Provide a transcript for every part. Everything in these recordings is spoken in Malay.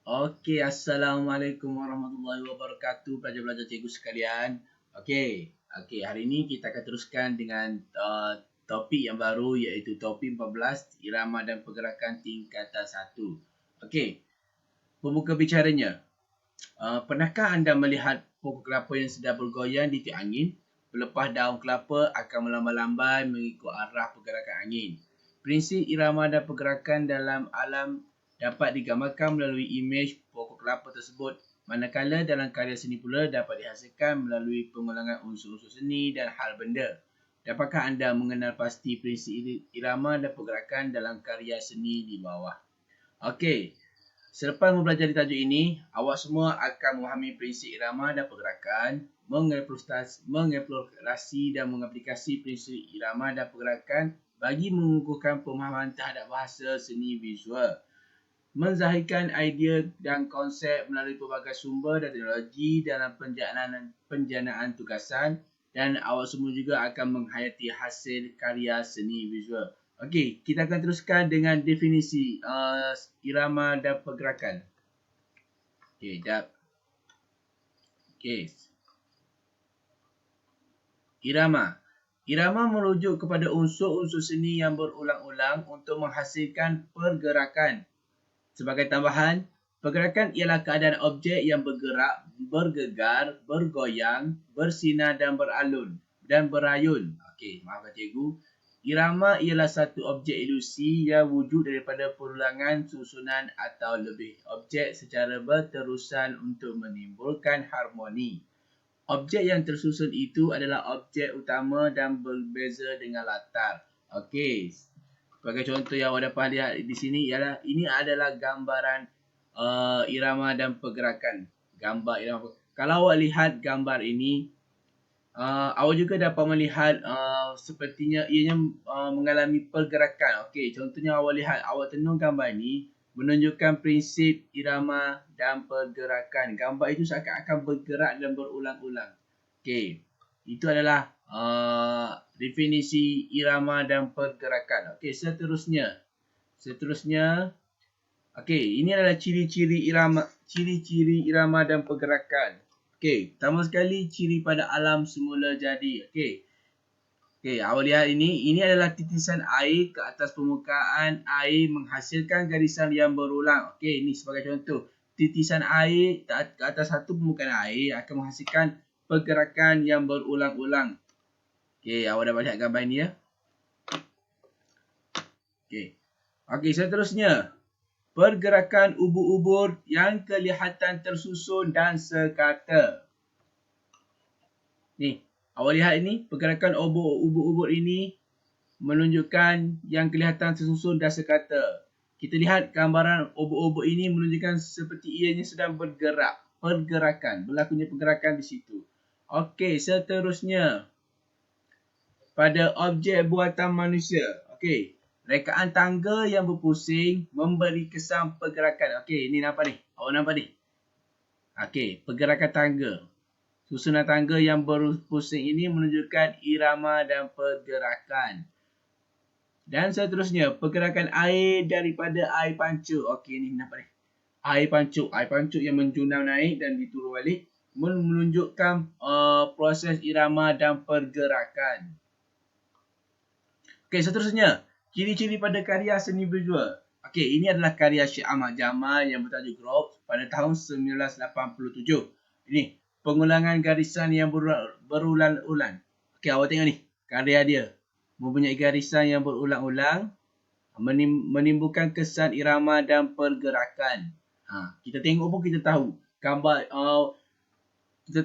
Okey, Assalamualaikum warahmatullahi wabarakatuh, pelajar-pelajar cikgu sekalian. Okey, hari ini kita akan teruskan dengan topik yang baru iaitu topik 14, irama dan pergerakan tingkatan 1. Okey, pembuka bicaranya. Pernahkah anda melihat pokok kelapa yang sedang bergoyang di tiup angin? Pelepah daun kelapa akan melambai-lambai mengikut arah pergerakan angin. Prinsip irama dan pergerakan dalam alam dapat digambarkan melalui imej pokok kelapa tersebut, manakala dalam karya seni pula dapat dihasilkan melalui pengulangan unsur-unsur seni dan hal benda. Dapatkah anda mengenal pasti prinsip irama dan pergerakan dalam karya seni di bawah? Okey, selepas mempelajari tajuk ini, awak semua akan memahami prinsip irama dan pergerakan, mengeksplorasi dan mengaplikasi prinsip irama dan pergerakan bagi mengukuhkan pemahaman terhadap bahasa seni visual, menzahirkan idea dan konsep melalui pelbagai sumber dan teknologi dalam penjanaan tugasan, dan awak semua juga akan menghayati hasil karya seni visual. Okey, kita akan teruskan dengan definisi irama dan pergerakan. Okey, jap. Okey. Irama. Irama merujuk kepada unsur-unsur seni yang berulang-ulang untuk menghasilkan pergerakan. Sebagai tambahan, pergerakan ialah keadaan objek yang bergerak, bergegar, bergoyang, bersinar dan berayun. Okey, maafkan cikgu. Irama ialah satu objek ilusi yang wujud daripada perulangan susunan atau lebih objek secara berterusan untuk menimbulkan harmoni. Objek yang tersusun itu adalah objek utama dan berbeza dengan latar. Okey. Sebagai contoh yang awak dapat lihat di sini ialah ini adalah gambaran irama dan pergerakan. Gambar irama. Kalau awak lihat gambar ini, awak juga dapat melihat sepertinya ianya mengalami pergerakan. Okey, contohnya awak lihat, awak tenung gambar ini menunjukkan prinsip irama dan pergerakan. Gambar itu seakan-akan bergerak dan berulang-ulang. Okey, itu adalah definisi irama dan pergerakan. Okey, seterusnya. Okey, ini adalah ciri-ciri irama dan pergerakan. Okey, pertama sekali ciri pada alam semula jadi. Okey, awak lihat ini adalah titisan air ke atas permukaan air menghasilkan garisan yang berulang. Okey, ini sebagai contoh. Titisan air ke atas satu permukaan air akan menghasilkan pergerakan yang berulang-ulang. Okey, awak dapat lihat gambar ini ya. Okey, seterusnya. Pergerakan ubur-ubur yang kelihatan tersusun dan sekata. Ni, awak lihat ini, pergerakan ubur-ubur ini menunjukkan yang kelihatan tersusun dan sekata. Kita lihat gambaran ubur-ubur ini menunjukkan seperti ianya sedang bergerak. Berlakunya pergerakan di situ. Okey, seterusnya. Pada objek buatan manusia. Okey, rekaan tangga yang berpusing memberi kesan pergerakan. Okey, ini nampak ni. Awak nampak ni. Okey, pergerakan tangga. Susunan tangga yang berpusing ini menunjukkan irama dan pergerakan. Dan seterusnya, pergerakan air daripada air pancur. Okey, ni nampak ni. Air pancur yang menjunam naik dan diturun balik menunjukkan proses irama dan pergerakan. Okey, seterusnya, ciri-ciri pada karya seni visual. Okey, ini adalah karya Syekh Ahmad Jamal yang bertajuk Group pada tahun 1987. Ini pengulangan garisan yang berulang-ulang. Okey, awak tengok ni, karya dia mempunyai garisan yang berulang-ulang menimbulkan kesan irama dan pergerakan. Kita tengok pun kita tahu gambar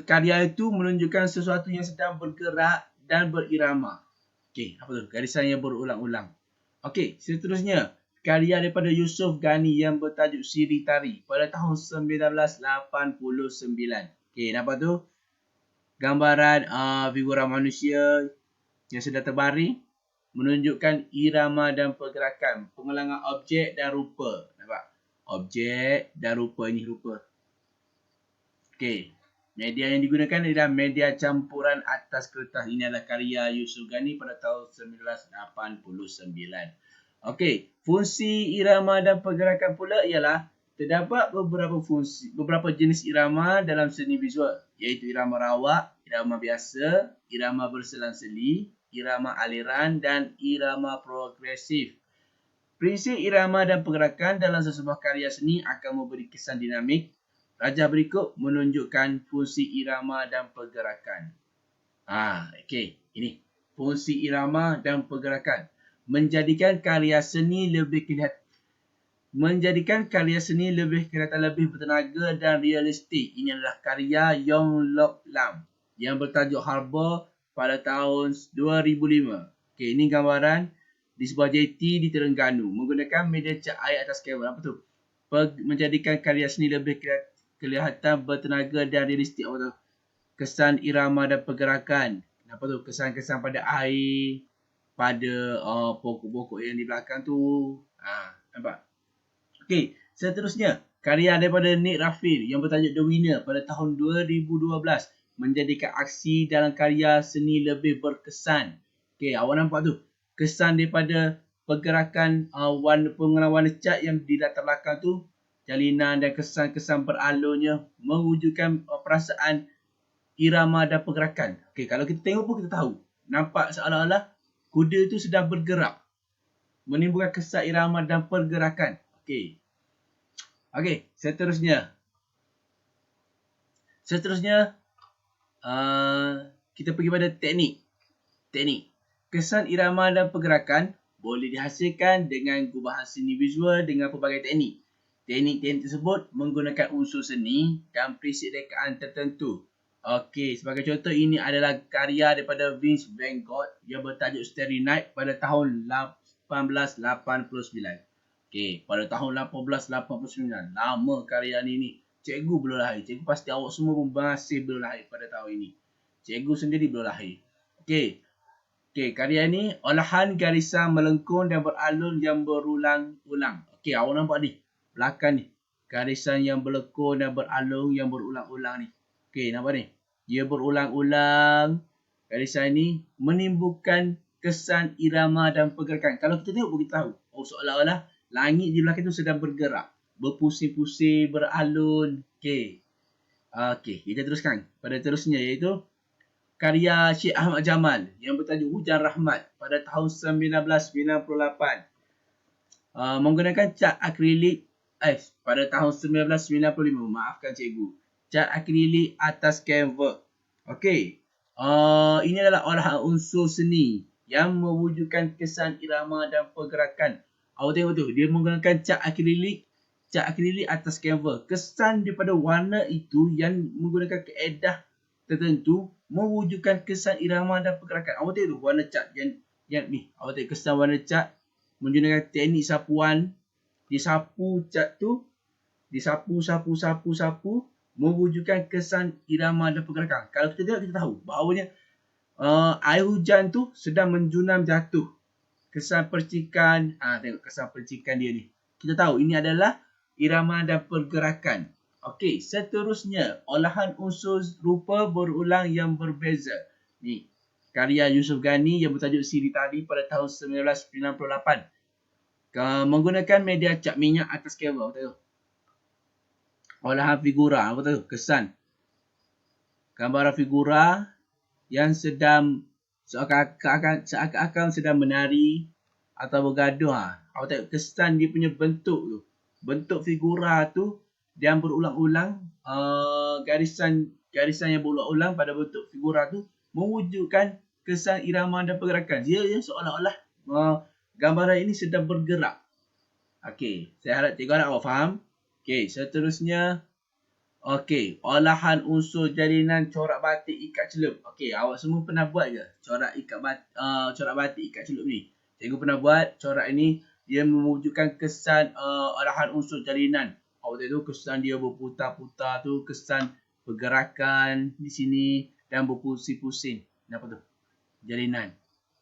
karya itu menunjukkan sesuatu yang sedang bergerak dan berirama. Okey, apa tu? Garisan yang berulang-ulang. Okey, seterusnya. Karya daripada Yusuf Ghani yang bertajuk Siri Tari pada tahun 1989. Okey, nampak tu? Gambaran figura manusia yang sedang terbaring menunjukkan irama dan pergerakan. Pengulangan objek dan rupa. Nampak? Objek dan rupa. Ini rupa. Okey. Media yang digunakan adalah media campuran atas kertas. Ini adalah karya Yusuf Ghani pada tahun 1989. Okey, fungsi irama dan pergerakan pula ialah terdapat beberapa jenis irama dalam seni visual, iaitu irama rawak, irama biasa, irama berselang-seli, irama aliran dan irama progresif. Prinsip irama dan pergerakan dalam sesebuah karya seni akan memberi kesan dinamik. Rajah berikut menunjukkan fungsi irama dan pergerakan. Okey, ini fungsi irama dan pergerakan. Menjadikan karya seni lebih kelihatan lebih bertenaga dan realistik. Ini adalah karya Yong Lok Lam yang bertajuk Harbour pada tahun 2005. Okey, ini gambaran di sebuah jeti di Terengganu menggunakan media cat air atas kamera. Apa tu? Menjadikan karya seni lebih kelihatan bertenaga dan realistik. Apa tu? Kesan irama dan pergerakan. Apa tu? Kesan-kesan pada air, pada pokok-pokok yang di belakang tu. Nampak? Okey, seterusnya karya daripada Nick Rafil yang bertajuk The Winner pada tahun 2012 menjadikan aksi dalam karya seni lebih berkesan. Okey, awak nampak tu? Kesan daripada pergerakan penggunaan warna cat yang di latar belakang tu, jalinan dan kesan-kesan beralurnya mewujudkan perasaan irama dan pergerakan. Okey, kalau kita tengok pun kita tahu. Nampak seolah-olah kuda tu sedang bergerak. Menimbulkan kesan irama dan pergerakan. Okey. Seterusnya kita pergi pada teknik. Kesan irama dan pergerakan boleh dihasilkan dengan gubahan seni visual dengan pelbagai teknik. Teknik-teknik tersebut menggunakan unsur seni dan prinsip rekaan tertentu. Okey, sebagai contoh ini adalah karya daripada Vincent van Gogh yang bertajuk Starry Night pada tahun 1889. Okey, pada tahun 1889. Lama karya ni. Cikgu belum lahir. Cikgu pasti awak semua pun masih belum lahir pada tahun ini. Cikgu sendiri belum lahir. Okey, karya ni olahan garisan melengkung dan beralun yang berulang-ulang. Okey, awak nampak ni. Belakang ni. Garisan yang melengkung dan beralun yang berulang-ulang ni. Okey, nampak ni. Dia berulang-ulang. Garisan ni menimbulkan kesan irama dan pergerakan. Kalau kita tengok pun kita tahu. Seolah-olah langit di belakang tu sedang bergerak. Berpusing-pusing, beralun. Okey, kita teruskan pada terusnya iaitu karya Syed Ahmad Jamal yang bertajuk Hujan Rahmat pada tahun 1998. Menggunakan cat akrilik pada tahun 1995. Maafkan cikgu. Cat akrilik atas kanvas. Okey. Ini adalah olahan unsur seni yang mewujudkan kesan irama dan pergerakan. Awak tengok tu, dia menggunakan cat akrilik atas kanvas. Kesan daripada warna itu yang menggunakan kaedah tertentu mewujudkan kesan irama dan pergerakan. Awak tengok tu warna cat yang ni. Awak tengok kesan warna cat menggunakan teknik sapuan. Disapu cat tu, disapu mewujudkan kesan irama dan pergerakan. Kalau kita tengok kita tahu bahawanya air hujan tu sedang menjunam jatuh. Kesan percikan, tengok kesan percikan dia ni. Kita tahu ini adalah irama dan pergerakan. Okey, seterusnya olahan unsur rupa berulang yang berbeza. Ni, karya Yusuf Ghani yang bertajuk Siri Tari pada tahun 1998. Menggunakan media cat minyak atas kanvas. Tengok. Olahan figura, apa tahu? Kesan. Gambaran figura yang sedang seakan-akan sedang menari atau bergaduh. Awak tengok kesan dia punya bentuk tu. Bentuk figura tu yang berulang-ulang, garisan yang berulang-ulang pada bentuk figura tu mewujudkan kesan irama dan pergerakan. Dia seolah-olah gambaran ini sedang bergerak. Okey, saya harap cikgu harap awak faham. Okey, seterusnya olahan unsur jalinan corak batik ikat celup. Okey, awak semua pernah buat ke corak batik ikat celup ni? Cikgu pernah buat. Corak ini dia mewujudkan kesan olahan unsur jalinan. Awak tengok tu kesan dia berputar-putar tu, kesan pergerakan di sini dan berpusing-pusing. Nampak tu? Jalinan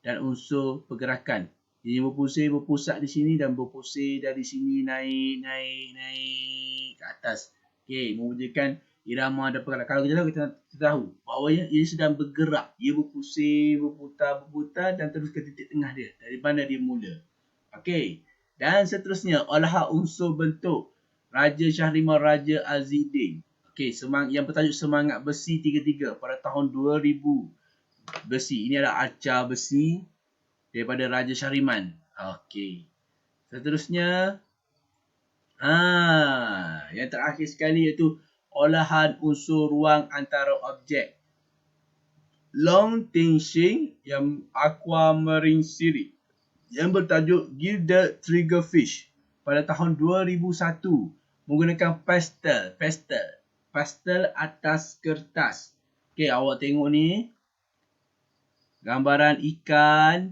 dan unsur pergerakan. Dia berpusing, berpusat di sini dan berpusing dari sini naik ke atas. Okey, mewujudkan irama dan pergerakan. Kalau kita tahu bahawa ia sedang bergerak. Ia berpusing, berputar dan terus ke titik tengah dia. Dari mana dia mula. Okey. Dan seterusnya, olahan unsur bentuk. Raja Syahriman Raja Azidin. Okey, yang bertajuk Semangat Besi 33 pada tahun 2000. Besi. Ini adalah arca besi daripada Raja Syahriman. Okey. Seterusnya, yang terakhir sekali iaitu olahan unsur ruang antara objek. Long Tengxing yang Aquamarine Series yang bertajuk Gilded Triggerfish pada tahun 2001 menggunakan pastel atas kertas. Okey, awak tengok ni gambaran ikan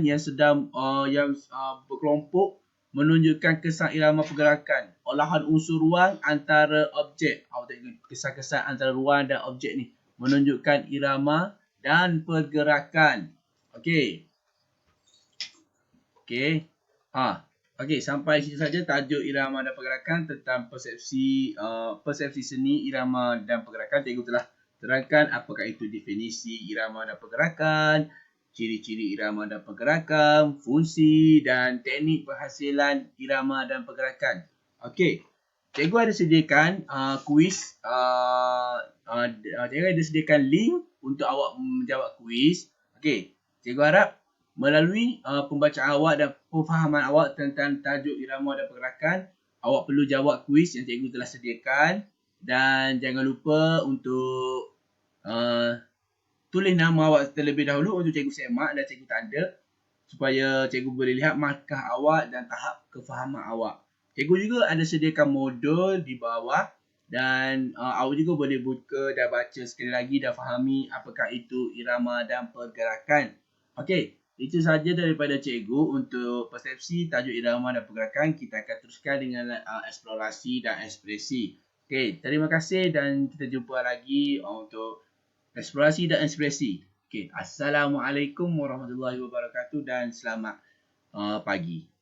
yang sedang berkelompok menunjukkan kesan irama pergerakan. Olahan unsur ruang antara objek. Awak tengok kesan-kesan antara ruang dan objek ni menunjukkan irama dan pergerakan. Okey. Okey, sampai situ saja tajuk irama dan pergerakan tentang persepsi seni irama dan pergerakan. Cikgu telah terangkan apakah itu definisi irama dan pergerakan, ciri-ciri irama dan pergerakan, fungsi dan teknik penghasilan irama dan pergerakan. Okey, cikgu ada sediakan kuis. Cikgu ada sediakan link untuk awak menjawab kuis. Okey, cikgu harap melalui pembacaan awak dan pemahaman awak tentang tajuk irama dan pergerakan, awak perlu jawab kuis yang cikgu telah sediakan. Dan jangan lupa untuk tulis nama awak terlebih dahulu untuk cikgu semak dan cikgu tanda supaya cikgu boleh lihat markah awak dan tahap kefahaman awak. Cikgu juga ada sediakan modul di bawah dan awak juga boleh buka dan baca sekali lagi dan fahami apakah itu irama dan pergerakan. Okey, itu sahaja daripada cikgu untuk persepsi, tajuk irama dan pergerakan. Kita akan teruskan dengan eksplorasi dan ekspresi. Okey, terima kasih dan kita jumpa lagi untuk eksplorasi dan ekspresi. Okey, Assalamualaikum warahmatullahi wabarakatuh dan selamat pagi.